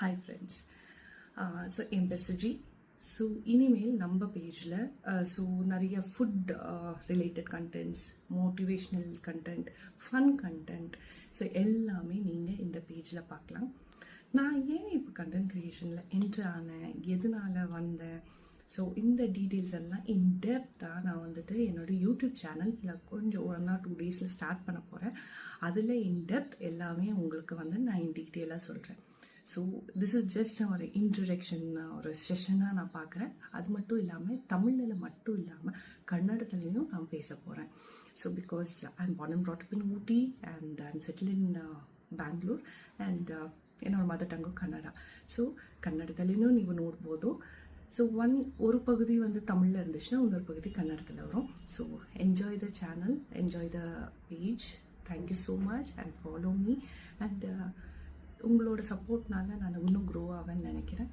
Hi friends. So என் பேர் Suji. So இனிமேல் நம்ம பேஜில் ஸோ நிறைய food related contents, motivational content, fun content, so எல்லாமே நீங்கள் இந்த பேஜில் பார்க்கலாம். நான் ஏன் இப்போ கண்டென்ட் க்ரியேஷனில் என்ட்ரு ஆனேன், எதனால் வந்தேன், ஸோ இந்த டீட்டெயில்ஸ் எல்லாம் இன்டெப்த்தாக நான் வந்துட்டு என்னோடய யூடியூப் சேனலில் கொஞ்சம் 1 or 2 days ஸ்டார்ட் பண்ண போகிறேன். அதில் இன்டெப்த் எல்லாமே உங்களுக்கு வந்து நான் இன் டீட்டெயிலாக சொல்கிறேன். ஸோ திஸ் இஸ் ஜஸ்ட் ஒரு இன்ட்ரடக்ஷன், ஒரு செஷனாக நான் பார்க்குறேன். அது மட்டும் இல்லாமல் தமிழில் மட்டும் இல்லாமல் கன்னடத்துலேயும் நான் பேச போகிறேன். So because I am born and brought up in Ooty and I am settled in Bangalore and என்னோட ಮದರ್ ಟಂಗು ಕನ್ನಡ. ஸோ கன்னடத்துலேயும் ನೀವು ನೋಡ್ಬೋದು. ஸோ ஒரு பகுதி வந்து தமிழில் இருந்துச்சுன்னா இன்னொரு பகுதி கன்னடத்தில் வரும். So enjoy the channel, enjoy the page. Thank you so much and follow me. And உங்களோட சப்போர்ட்னால நான் இன்னும் க்ரோ ஆவேன்னு நினைக்கிறேன்.